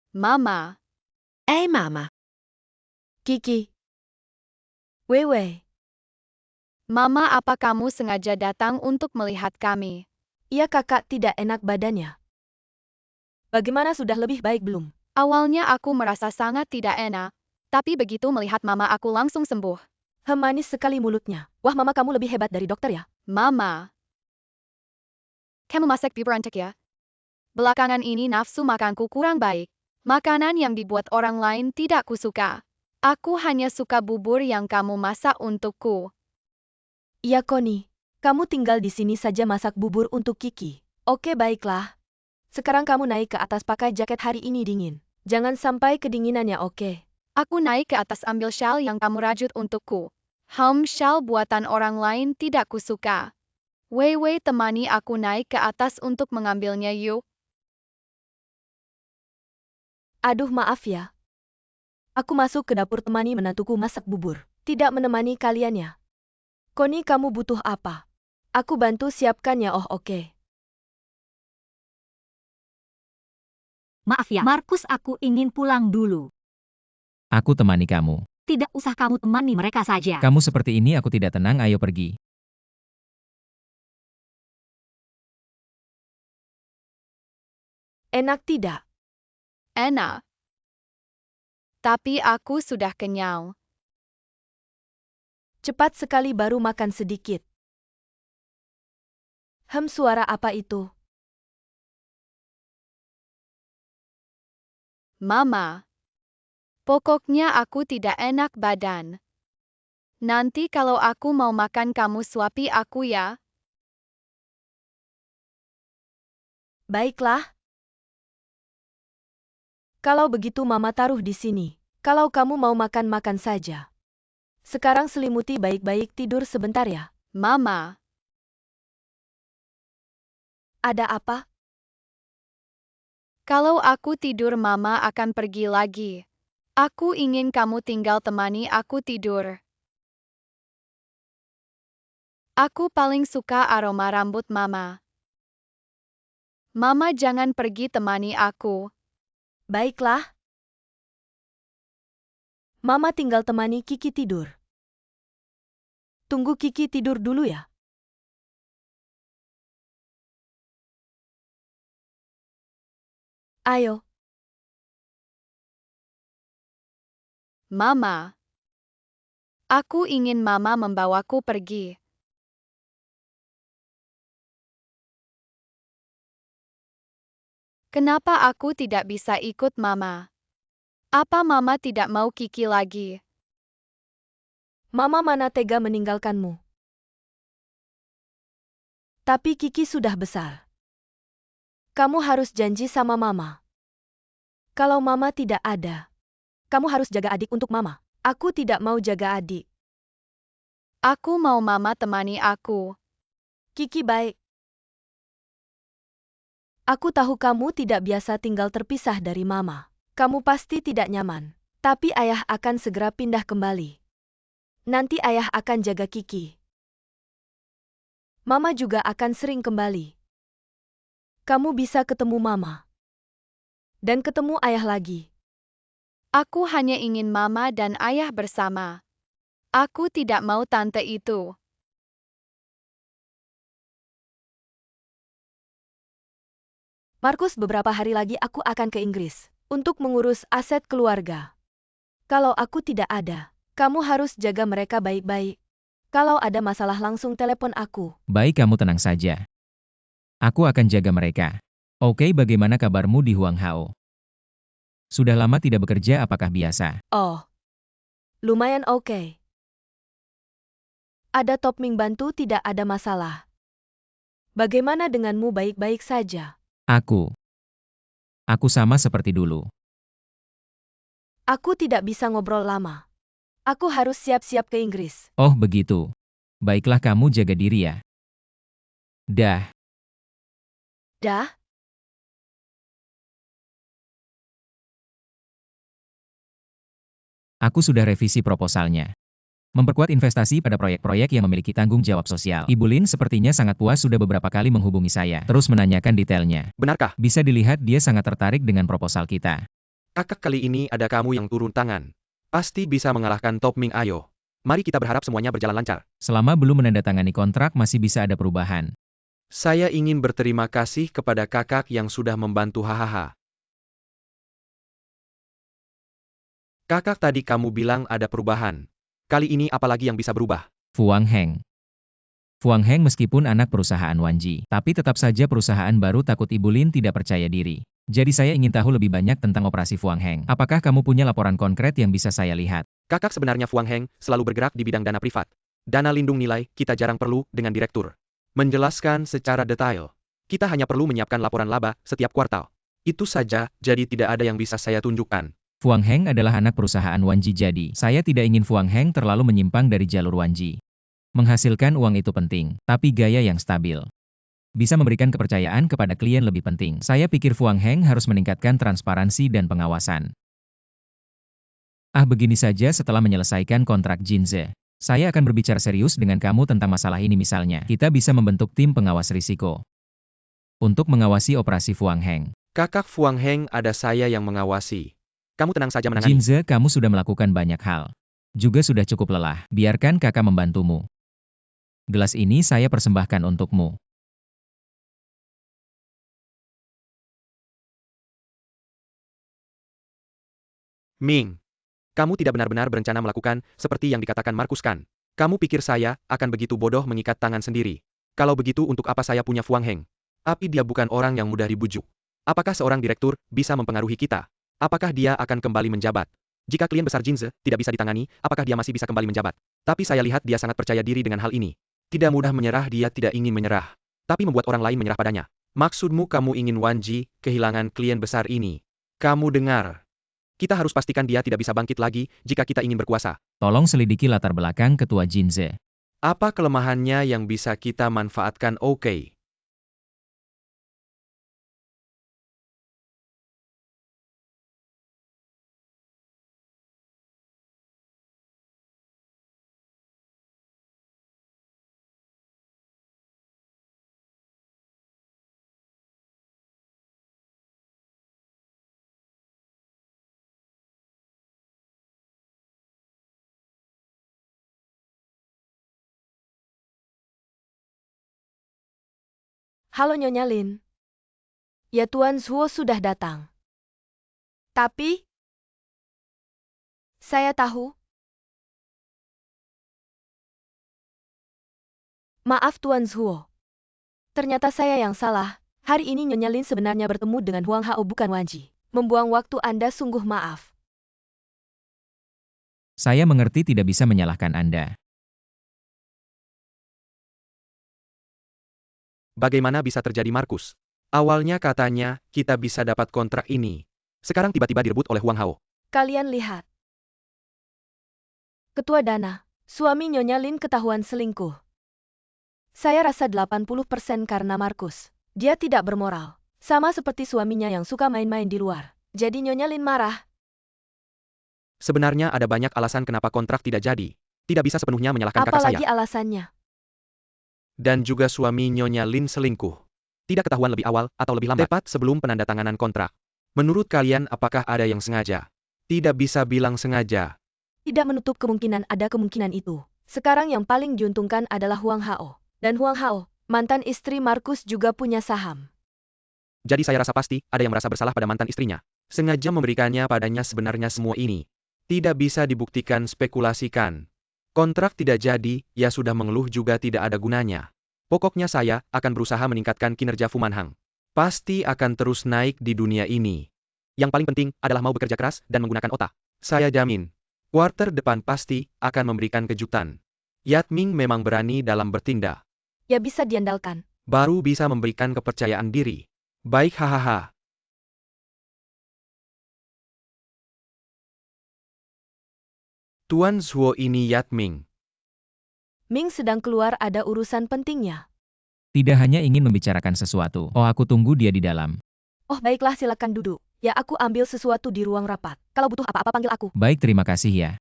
Mama. Mama. Kiki. Wei. Mama, apa kamu sengaja datang untuk melihat kami? Iya, kakak tidak enak badannya. Bagaimana, sudah lebih baik belum? Awalnya aku merasa sangat tidak enak, tapi begitu melihat mama aku langsung sembuh. Manis sekali mulutnya. Wah, mama kamu lebih hebat dari dokter ya? Mama. Kamu masak bubur untuk ya? Belakangan ini nafsu makanku kurang baik. Makanan yang dibuat orang lain tidak kusuka. Aku hanya suka bubur yang kamu masak untukku. Iya, Connie. Kamu tinggal di sini saja masak bubur untuk Kiki. Oke, baiklah. Sekarang kamu naik ke atas, pakai jaket, hari ini dingin. Jangan sampai kedinginannya, oke? Aku naik ke atas ambil shawl yang kamu rajut untukku. Shawl buatan orang lain tidak kusuka. Wei, temani aku naik ke atas untuk mengambilnya yuk. Aduh, maaf ya. Aku masuk ke dapur temani menantuku masak bubur. Tidak menemani kalian ya. Connie, kamu butuh apa? Aku bantu siapkan ya, oh oke. Maaf ya, Markus, aku ingin pulang dulu. Aku temani kamu. Tidak usah, kamu temani mereka saja. Kamu seperti ini aku tidak tenang, ayo pergi. Enak tidak? Enak. Tapi aku sudah kenyang. Cepat sekali baru makan sedikit. Suara apa itu? Mama. Pokoknya aku tidak enak badan. Nanti kalau aku mau makan kamu suapi aku ya. Baiklah. Kalau begitu mama taruh di sini. Kalau kamu mau makan saja. Sekarang selimuti baik-baik, tidur sebentar ya. Mama. Ada apa? Kalau aku tidur mama akan pergi lagi. Aku ingin kamu tinggal temani aku tidur. Aku paling suka aroma rambut mama. Mama jangan pergi, temani aku. Baiklah. Mama tinggal temani Kiki tidur. Tunggu Kiki tidur dulu ya. Ayo. Mama. Aku ingin mama membawaku pergi. Kenapa aku tidak bisa ikut mama? Apa mama tidak mau Kiki lagi? Mama mana tega meninggalkanmu. Tapi Kiki sudah besar. Kamu harus janji sama mama. Kalau mama tidak ada, kamu harus jaga adik untuk mama. Aku tidak mau jaga adik. Aku mau mama temani aku. Kiki baik. Aku tahu kamu tidak biasa tinggal terpisah dari mama. Kamu pasti tidak nyaman. Tapi ayah akan segera pindah kembali. Nanti ayah akan jaga Kiki. Mama juga akan sering kembali. Kamu bisa ketemu mama. Dan ketemu ayah lagi. Aku hanya ingin mama dan ayah bersama. Aku tidak mau tante itu. Markus, beberapa hari lagi aku akan ke Inggris untuk mengurus aset keluarga. Kalau aku tidak ada, kamu harus jaga mereka baik-baik. Kalau ada masalah langsung telepon aku. Baik, kamu tenang saja. Aku akan jaga mereka. Oke, bagaimana kabarmu di Huanghao? Sudah lama tidak bekerja, apakah biasa? Oh, lumayan oke. Ada Top Ming bantu, tidak ada masalah. Bagaimana denganmu, baik-baik saja? Aku sama seperti dulu. Aku tidak bisa ngobrol lama. Aku harus siap-siap ke Inggris. Oh begitu. Baiklah, kamu jaga diri ya. Dah. Dah? Aku sudah revisi proposalnya. Memperkuat investasi pada proyek-proyek yang memiliki tanggung jawab sosial. Ibu Lin sepertinya sangat puas, sudah beberapa kali menghubungi saya, terus menanyakan detailnya. Benarkah? Bisa dilihat dia sangat tertarik dengan proposal kita. Kakak, kali ini ada kamu yang turun tangan. Pasti bisa mengalahkan Top Ming. Ayo. Mari kita berharap semuanya berjalan lancar. Selama belum menandatangani kontrak masih bisa ada perubahan. Saya ingin berterima kasih kepada kakak yang sudah membantu. Hahaha. Kakak, tadi kamu bilang ada perubahan. Kali ini apalagi yang bisa berubah? Fuang Heng. Fuang Heng meskipun anak perusahaan Wanji, tapi tetap saja perusahaan baru takut Ibu Lin tidak percaya diri. Jadi saya ingin tahu lebih banyak tentang operasi Fuang Heng. Apakah kamu punya laporan konkret yang bisa saya lihat? Kakak, sebenarnya Fuang Heng selalu bergerak di bidang dana privat. Dana lindung nilai, kita jarang perlu dengan direktur menjelaskan secara detail. Kita hanya perlu menyiapkan laporan laba setiap kuartal. Itu saja, jadi tidak ada yang bisa saya tunjukkan. Fuang Heng adalah anak perusahaan Wanji, jadi saya tidak ingin Fuang Heng terlalu menyimpang dari jalur Wanji. Menghasilkan uang itu penting, tapi gaya yang stabil. Bisa memberikan kepercayaan kepada klien lebih penting. Saya pikir Fuang Heng harus meningkatkan transparansi dan pengawasan. Begini saja setelah menyelesaikan kontrak Jinze. Saya akan berbicara serius dengan kamu tentang masalah ini, misalnya. Kita bisa membentuk tim pengawas risiko untuk mengawasi operasi Fuang Heng. Kakak, Fuang Heng ada saya yang mengawasi. Kamu tenang saja menangani. Jinze, kamu sudah melakukan banyak hal. Juga sudah cukup lelah. Biarkan kakak membantumu. Gelas ini saya persembahkan untukmu. Ming, kamu tidak benar-benar berencana melakukan seperti yang dikatakan Markus, kan? Kamu pikir saya akan begitu bodoh mengikat tangan sendiri? Kalau begitu, untuk apa saya punya Fuang Heng? Tapi dia bukan orang yang mudah dibujuk. Apakah seorang direktur bisa mempengaruhi kita? Apakah dia akan kembali menjabat? Jika klien besar Jinze tidak bisa ditangani, apakah dia masih bisa kembali menjabat? Tapi saya lihat dia sangat percaya diri dengan hal ini. Tidak mudah menyerah, dia tidak ingin menyerah. Tapi membuat orang lain menyerah padanya. Maksudmu kamu ingin Wanji kehilangan klien besar ini? Kamu dengar? Kita harus pastikan dia tidak bisa bangkit lagi jika kita ingin berkuasa. Tolong selidiki latar belakang ketua Jinze. Apa kelemahannya yang bisa kita manfaatkan? Oke. Halo Nyonya Lin. Ya, Tuan Zhuo sudah datang. Tapi, saya tahu. Maaf Tuan Zhuo. Ternyata saya yang salah. Hari ini Nyonya Lin sebenarnya bertemu dengan Huang Hao bukan Wanji. Membuang waktu Anda, sungguh maaf. Saya mengerti tidak bisa menyalahkan Anda. Bagaimana bisa terjadi, Markus? Awalnya katanya kita bisa dapat kontrak ini. Sekarang tiba-tiba direbut oleh Huang Hao. Kalian lihat. Ketua Dana, suami Nyonya Lin ketahuan selingkuh. Saya rasa 80% karena Markus. Dia tidak bermoral. Sama seperti suaminya yang suka main-main di luar. Jadi Nyonya Lin marah. Sebenarnya ada banyak alasan kenapa kontrak tidak jadi. Tidak bisa sepenuhnya menyalahkan kakak saya. Apalagi alasannya? Dan juga suami Nyonya Lin selingkuh. Tidak ketahuan lebih awal atau lebih lambat. Tepat sebelum penandatanganan kontrak. Menurut kalian, apakah ada yang sengaja? Tidak bisa bilang sengaja. Tidak menutup kemungkinan ada kemungkinan itu. Sekarang yang paling diuntungkan adalah Huang Hao. Dan Huang Hao, mantan istri Markus juga punya saham. Jadi saya rasa pasti ada yang merasa bersalah pada mantan istrinya. Sengaja memberikannya padanya. Sebenarnya semua ini tidak bisa dibuktikan, spekulasikan. Kontrak tidak jadi, ya sudah, mengeluh juga tidak ada gunanya. Pokoknya saya akan berusaha meningkatkan kinerja Fu Manhang. Pasti akan terus naik di dunia ini. Yang paling penting adalah mau bekerja keras dan menggunakan otak. Saya jamin, kuarter depan pasti akan memberikan kejutan. Yatming memang berani dalam bertindak. Ya, bisa diandalkan. Baru bisa memberikan kepercayaan diri. Baik, hahaha. Tuan Zhuo, ini Yatming. Ming sedang keluar, ada urusan pentingnya. Tidak hanya ingin membicarakan sesuatu. Oh, aku tunggu dia di dalam. Oh baiklah, silakan duduk. Ya, aku ambil sesuatu di ruang rapat. Kalau butuh apa-apa panggil aku. Baik, terima kasih ya.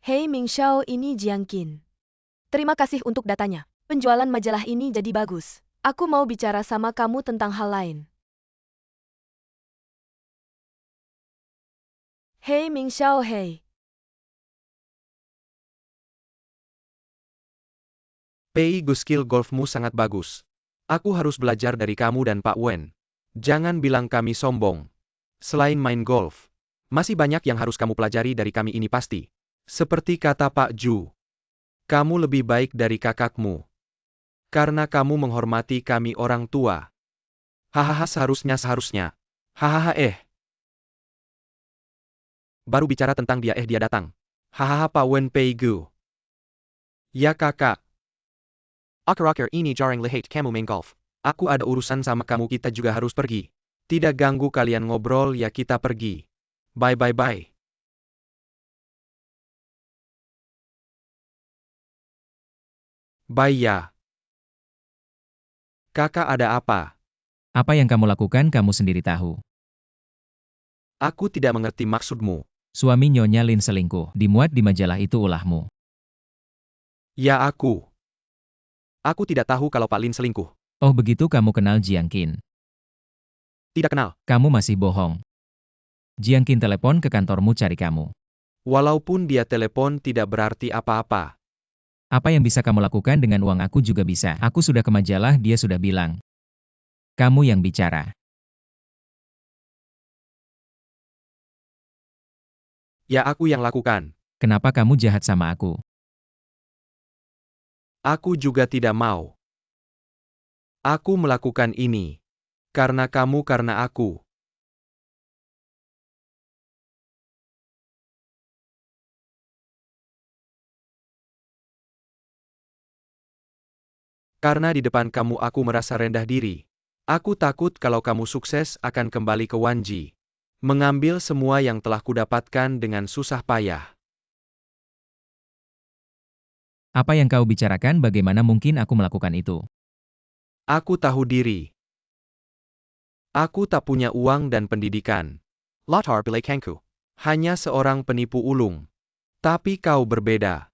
Hei Ming Xiao, ini Jiang Qin. Terima kasih untuk datanya. Penjualan majalah ini jadi bagus. Aku mau bicara sama kamu tentang hal lain. Hei Ming Xiao, hei. Pei Gu, skill golfmu sangat bagus. Aku harus belajar dari kamu dan Pak Wen. Jangan bilang kami sombong. Selain main golf, masih banyak yang harus kamu pelajari dari kami ini pasti. Seperti kata Pak Ju, kamu lebih baik dari kakakmu. Karena kamu menghormati kami orang tua. Hahaha, seharusnya. Hahaha, Baru bicara tentang dia datang. Hahaha, Pak Wen Pei Gu. Ya kakak. Akhir-akhir ini jarang lihat kamu main golf. Aku ada urusan sama kamu, kita juga harus pergi. Tidak ganggu kalian ngobrol ya, kita pergi. Bye. Bye ya. Kakak, ada apa? Apa yang kamu lakukan kamu sendiri tahu. Aku tidak mengerti maksudmu. Suami Nyonya Lin selingkuh, dimuat di majalah itu ulahmu. Ya aku. Aku tidak tahu kalau Pak Lin selingkuh. Oh begitu, kamu kenal Jiang Qin. Tidak kenal. Kamu masih bohong. Jiang Qin telepon ke kantormu cari kamu. Walaupun dia telepon tidak berarti apa-apa. Apa yang bisa kamu lakukan dengan uang aku juga bisa. Aku sudah ke majalah, dia sudah bilang. Kamu yang bicara. Ya aku yang lakukan. Kenapa kamu jahat sama aku? Aku juga tidak mau. Aku melakukan ini. Karena kamu, karena aku. Karena di depan kamu aku merasa rendah diri. Aku takut kalau kamu sukses akan kembali ke Wanji. Mengambil semua yang telah kudapatkan dengan susah payah. Apa yang kau bicarakan, bagaimana mungkin aku melakukan itu? Aku tahu diri. Aku tak punya uang dan pendidikan. Latar belakangku. Hanya seorang penipu ulung. Tapi kau berbeda.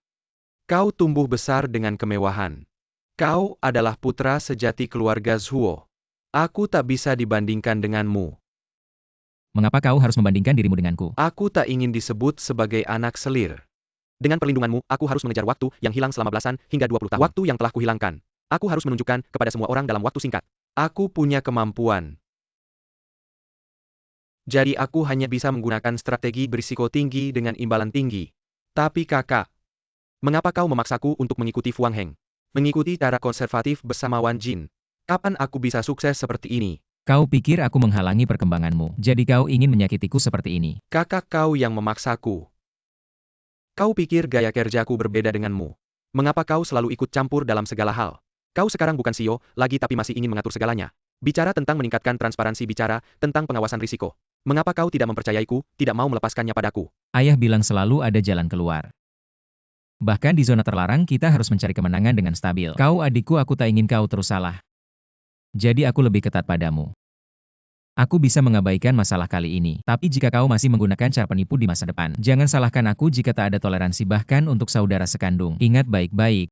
Kau tumbuh besar dengan kemewahan. Kau adalah putra sejati keluarga Zhuo. Aku tak bisa dibandingkan denganmu. Mengapa kau harus membandingkan dirimu denganku? Aku tak ingin disebut sebagai anak selir. Dengan perlindunganmu, aku harus mengejar waktu yang hilang selama belasan hingga 20 tahun. Waktu yang telah kuhilangkan. Aku harus menunjukkan kepada semua orang dalam waktu singkat. Aku punya kemampuan. Jadi aku hanya bisa menggunakan strategi berisiko tinggi dengan imbalan tinggi. Tapi kakak, mengapa kau memaksaku untuk mengikuti Fuang Heng? Mengikuti cara konservatif bersama Wan Jin. Kapan aku bisa sukses seperti ini? Kau pikir aku menghalangi perkembanganmu, jadi kau ingin menyakitiku seperti ini. Kakak, kau yang memaksaku. Kau pikir gaya kerjaku berbeda denganmu? Mengapa kau selalu ikut campur dalam segala hal? Kau sekarang bukan CEO lagi tapi masih ingin mengatur segalanya. Bicara tentang meningkatkan transparansi, bicara tentang pengawasan risiko. Mengapa kau tidak mempercayaiku, tidak mau melepaskannya padaku? Ayah bilang selalu ada jalan keluar. Bahkan di zona terlarang kita harus mencari kemenangan dengan stabil. Kau adikku, aku tak ingin kau terus salah. Jadi aku lebih ketat padamu. Aku bisa mengabaikan masalah kali ini, tapi jika kau masih menggunakan cara penipu di masa depan, jangan salahkan aku jika tak ada toleransi bahkan untuk saudara sekandung. Ingat baik-baik.